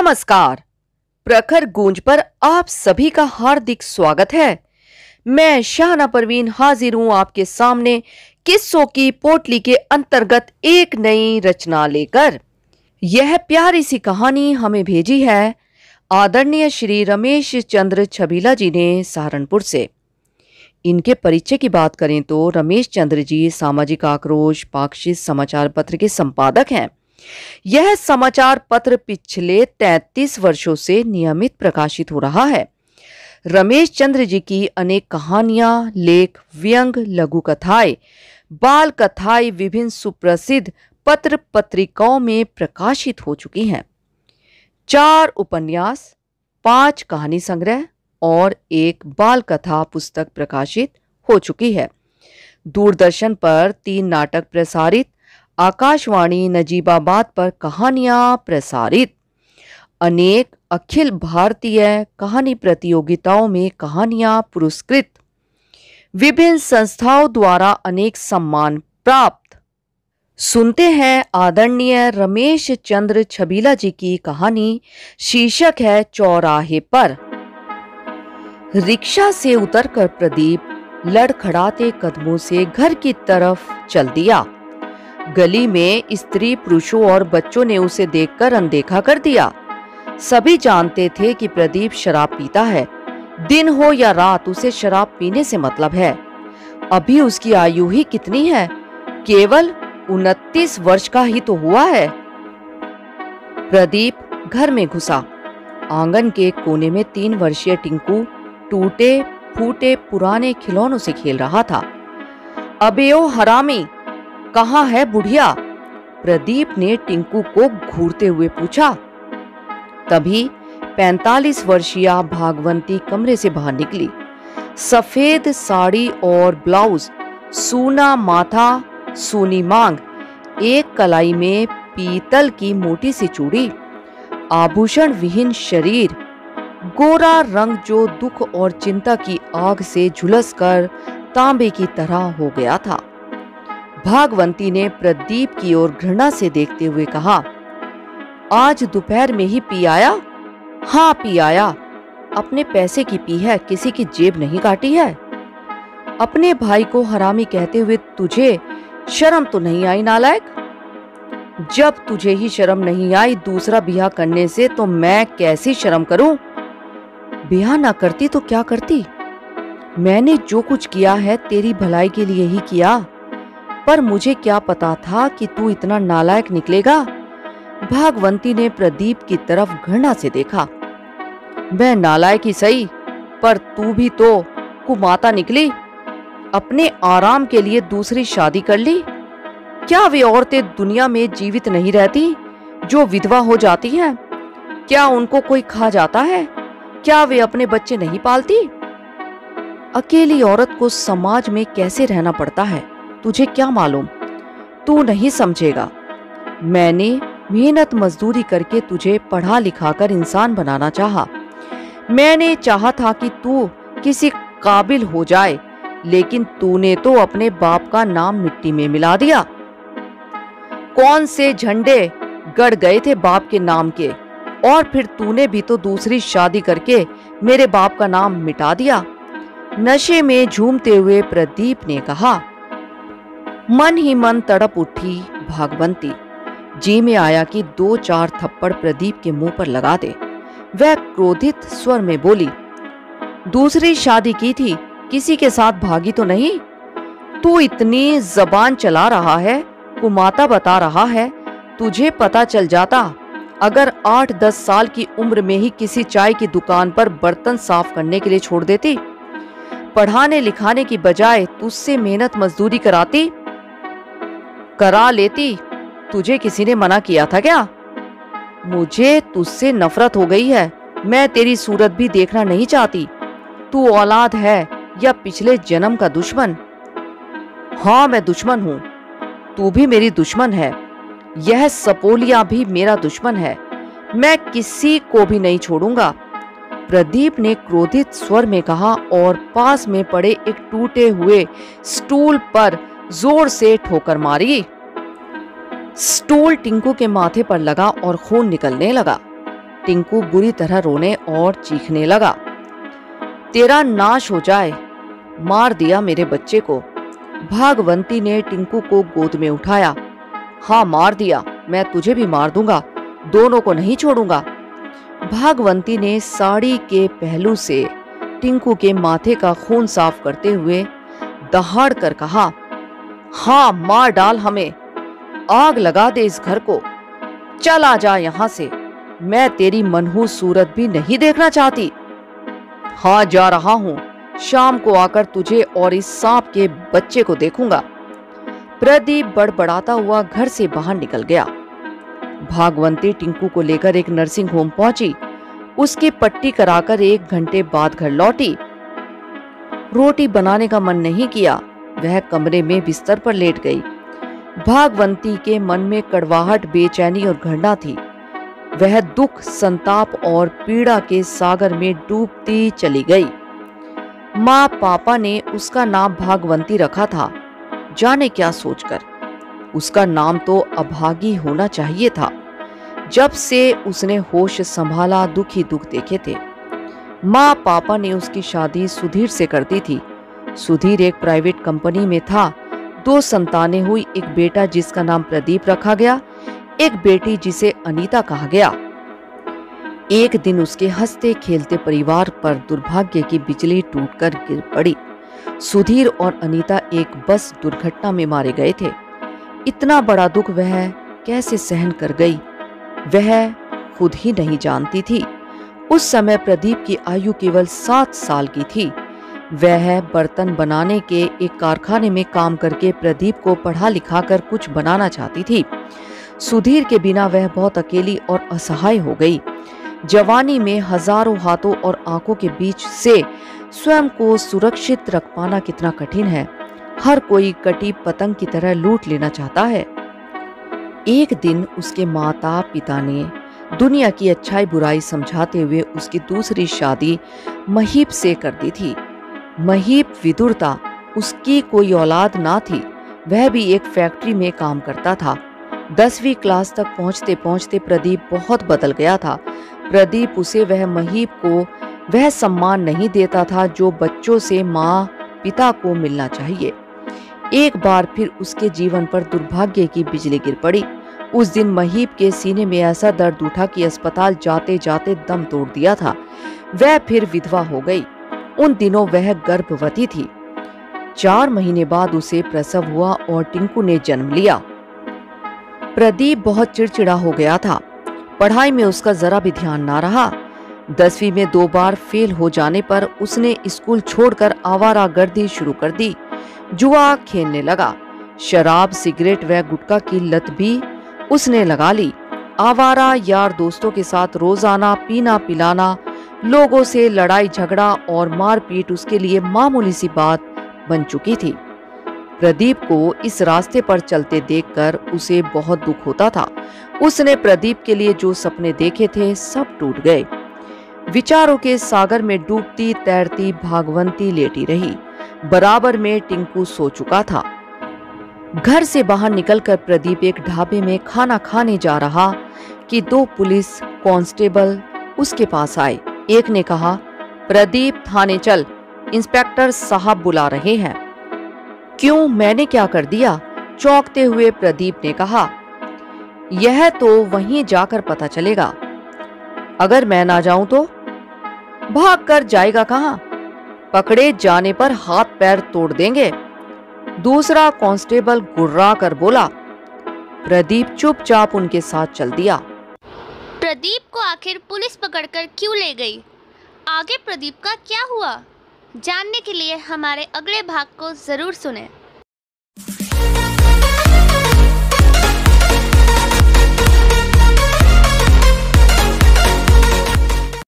नमस्कार। प्रखर गूंज पर आप सभी का हार्दिक स्वागत है। मैं शाहना परवीन हाजिर हूं आपके सामने किस्सों की पोटली के अंतर्गत एक नई रचना लेकर। यह प्यारी सी कहानी हमें भेजी है आदरणीय श्री रमेश चंद्र छबीला जी ने सहारनपुर से। इनके परिचय की बात करें तो रमेश चंद्र जी सामाजिक आक्रोश पाक्षिक समाचार पत्र के संपादक हैं। यह समाचार पत्र पिछले 33 वर्षों से नियमित प्रकाशित हो रहा है। रमेश चंद्र जी की अनेक कहानियां, लेख, व्यंग, लघु कथाएं, बाल कथाएं विभिन्न सुप्रसिद्ध पत्र पत्रिकाओं में प्रकाशित हो चुकी हैं। 4 उपन्यास, 5 कहानी संग्रह और 1 बाल कथा पुस्तक प्रकाशित हो चुकी है। दूरदर्शन पर 3 नाटक प्रसारित, आकाशवाणी नजीबाबाद पर कहानियां प्रसारित, अनेक अखिल भारतीय कहानी प्रतियोगिताओं में कहानियां पुरस्कृत, विभिन्न संस्थाओं द्वारा अनेक सम्मान प्राप्त। सुनते हैं आदरणीय रमेश चंद्र छबीला जी की कहानी। शीर्षक है चौराहे पर। रिक्शा से उतरकर प्रदीप लड़खड़ाते कदमों से घर की तरफ चल दिया। गली में स्त्री पुरुषों और बच्चों ने उसे देखकर अनदेखा कर दिया। सभी जानते थे कि प्रदीप शराब पीता है। दिन हो या रात उसे शराब पीने से मतलब है। अभी उसकी आयु ही कितनी है? केवल 29 वर्ष का ही तो हुआ है। प्रदीप घर में घुसा। आंगन के कोने में 3 वर्षीय टिंकू टूटे फूटे पुराने खिलौनों से खेल रहा था। अबे ओ हरामी, कहाँ है बुढ़िया? प्रदीप ने टिंकू को घूरते हुए पूछा। तभी 45 वर्षीय भागवंती कमरे से बाहर निकली। सफेद साड़ी और ब्लाउज, सूना माथा, सूनी मांग, एक कलाई में पीतल की मोटी सी चूड़ी, आभूषण विहीन शरीर, गोरा रंग जो दुख और चिंता की आग से झुलसकर तांबे की तरह हो गया था। भागवंती ने प्रदीप की ओर घृणा से देखते हुए कहा, आज दोपहर में ही पी आया? हाँ पी आया। अपने पैसे की पी है, किसी की जेब नहीं काटी है। अपने भाई को हरामी कहते हुए तुझे शर्म तो नहीं आई नालायक? जब तुझे ही शर्म नहीं आई दूसरा ब्याह करने से तो मैं कैसी शर्म करूं? ब्याह ना करती तो क्या करती? मैंने जो कुछ किया है तेरी भलाई के लिए ही किया, पर मुझे क्या पता था कि तू इतना नालायक निकलेगा। भागवंती ने प्रदीप की तरफ घृणा से देखा। मैं नालायक ही सही, पर तू भी तो कुमाता निकली। अपने आराम के लिए दूसरी शादी कर ली। क्या वे औरतें दुनिया में जीवित नहीं रहती जो विधवा हो जाती हैं? क्या उनको कोई खा जाता है? क्या वे अपने बच्चे नहीं पालती? अकेली औरत को समाज में कैसे रहना पड़ता है तुझे क्या मालूम? तू नहीं समझेगा। मैंने मेहनत मजदूरी करके तुझे पढ़ा लिखा कर इंसान बनाना चाहा। मैंने चाहा था कि तू किसी काबिल हो जाए, लेकिन तूने तो अपने बाप का नाम मिट्टी में मिला दिया। कौन से झंडे गड़ गए थे बाप के नाम के, और फिर तूने भी तो दूसरी शादी करके मेरे बाप का नाम मिटा दिया। नशे में झूमते हुए प्रदीप ने कहा। मन ही मन तड़प उठी भागवंती। जी में आया कि 2-4 थप्पड़ प्रदीप के मुंह पर लगा दे। वह क्रोधित स्वर में बोली, दूसरी शादी की थी, किसी के साथ भागी तो नहीं? तू इतनी जबान चला रहा है, कुमाता बता रहा है। तुझे पता चल जाता अगर 8-10 साल की उम्र में ही किसी चाय की दुकान पर बर्तन साफ करने के लिए छोड़ देती। पढ़ाने लिखाने की बजाय तुझसे मेहनत मजदूरी करा लेती। तुझे किसी ने मना किया था क्या? मुझे तुझसे नफरत हो गई है। मैं तेरी सूरत भी देखना नहीं चाहती। तू औलाद है या पिछले जन्म का दुश्मन? हाँ मैं दुश्मन हूँ। तू भी मेरी दुश्मन है। यह सपोलिया भी मेरा दुश्मन है। मैं किसी को भी नहीं छोड़ूंगा। प्रदीप ने क्रोधित स्वर में कहा और पास में पड़े एक टूटे हुए स्टूल पर जोर से ठोकर मारी। स्टूल टिंकू के माथे पर लगा और खून निकलने लगा। टिंकू बुरी तरह रोने और चीखने लगा। तेरा नाश हो जाए, मार दिया मेरे बच्चे को। भागवंती ने टिंकू को गोद में उठाया। हाँ मार दिया, मैं तुझे भी मार दूंगा, दोनों को नहीं छोड़ूंगा। भागवंती ने साड़ी के पहलू से टिंकू के माथे का खून साफ करते हुए दहाड़ कर कहा, हाँ मार डाल हमें, आग लगा दे इस घर को, चल आ जा यहां से, मैं तेरी मनहूस सूरत भी नहीं देखना चाहती। हाँ जा रहा हूं, शाम को आकर तुझे और इस सांप के बच्चे को देखूंगा। प्रदीप बड़बड़ाता हुआ घर से बाहर निकल गया। भागवंती टिंकू को लेकर एक नर्सिंग होम पहुंची। उसकी पट्टी कराकर 1 घंटे बाद घर लौटी। रोटी बनाने का मन नहीं किया, वह कमरे में बिस्तर पर लेट गई। भागवंती के मन में कड़वाहट, बेचैनी और घृणा थी। वह दुख, संताप और पीड़ा के सागर में डूबती चली गई। माँ पापा ने उसका नाम भागवंती रखा था, जाने क्या सोचकर। उसका नाम तो अभागी होना चाहिए था। जब से उसने होश संभाला, दुख ही दुख देखे थे। माँ पापा ने उसकी शादी सुधीर से कर दी थी। सुधीर एक प्राइवेट कंपनी में था। 2 संतानें हुई, एक बेटा जिसका नाम प्रदीप रखा गया, एक बेटी जिसे अनीता कहा गया। एक दिन उसके हंसते खेलते परिवार पर दुर्भाग्य की बिजली टूटकर गिर पड़ी। सुधीर और अनीता एक बस दुर्घटना में मारे गए थे। इतना बड़ा दुख वह कैसे सहन कर गई, वह खुद ही नहीं जानती थी। उस समय प्रदीप की आयु केवल 7 साल की थी। वह बर्तन बनाने के एक कारखाने में काम करके प्रदीप को पढ़ा लिखा कर कुछ बनाना चाहती थी। सुधीर के बिना वह बहुत अकेली और असहाय हो गई। जवानी में हजारों हाथों और आंखों के बीच से स्वयं को सुरक्षित रख पाना कितना कठिन है। हर कोई कटी पतंग की तरह लूट लेना चाहता है। एक दिन उसके माता पिता ने दुनिया की अच्छाई बुराई समझाते हुए उसकी दूसरी शादी महीप से कर दी थी। महीप विदुर था, उसकी कोई औलाद ना थी। वह भी एक फैक्ट्री में काम करता था। 10वीं क्लास तक पहुंचते पहुंचते प्रदीप बहुत बदल गया था। प्रदीप उसे, वह महीप को वह सम्मान नहीं देता था जो बच्चों से माँ पिता को मिलना चाहिए। एक बार फिर उसके जीवन पर दुर्भाग्य की बिजली गिर पड़ी। उस दिन महीप के सीने में ऐसा दर्द उठा कि अस्पताल जाते जाते दम तोड़ दिया था। वह फिर विधवा हो गई। उन दिनों वह गर्भवती थी। 4 महीने बाद उसे प्रसव हुआ और टिंकू ने जन्म लिया। प्रदीप बहुत चिड़चिड़ा हो गया था। पढ़ाई में उसका जरा भी ध्यान ना रहा। 10वीं में 2 बार फेल हो जाने पर उसने स्कूल छोड़कर आवारागर्दी शुरू कर दी। जुआ खेलने लगा। शराब, सिगरेट व गुटखा की लत भी उसने लगा ली। आवारा यार दोस्तों के साथ रोजाना पीना पिलाना, लोगों से लड़ाई झगड़ा और मारपीट उसके लिए मामूली सी बात बन चुकी थी। प्रदीप को इस रास्ते पर चलते देखकर उसे बहुत दुख होता था। उसने प्रदीप के लिए जो सपने देखे थे सब टूट गए। विचारों के सागर में डूबती तैरती भागवंती लेटी रही। बराबर में टिंकू सो चुका था। घर से बाहर निकलकर प्रदीप एक ढाबे में खाना खाने जा रहा कि 2 पुलिस कांस्टेबल उसके पास आए। एक ने कहा, प्रदीप थाने चल, इंस्पेक्टर साहब बुला रहे हैं। क्यों, मैंने क्या कर दिया? चौंकते हुए प्रदीप ने कहा, यह तो वहीं जाकर पता चलेगा। अगर मैं ना जाऊं तो? भाग कर जाएगा कहां? पकड़े जाने पर हाथ पैर तोड़ देंगे। दूसरा कांस्टेबल गुर्रा कर बोला। प्रदीप चुपचाप उनके साथ चल दिया। प्रदीप को आखिर पुलिस पकड़कर क्यों ले गई? आगे प्रदीप का क्या हुआ? जानने के लिए हमारे अगले भाग को जरूर सुनें।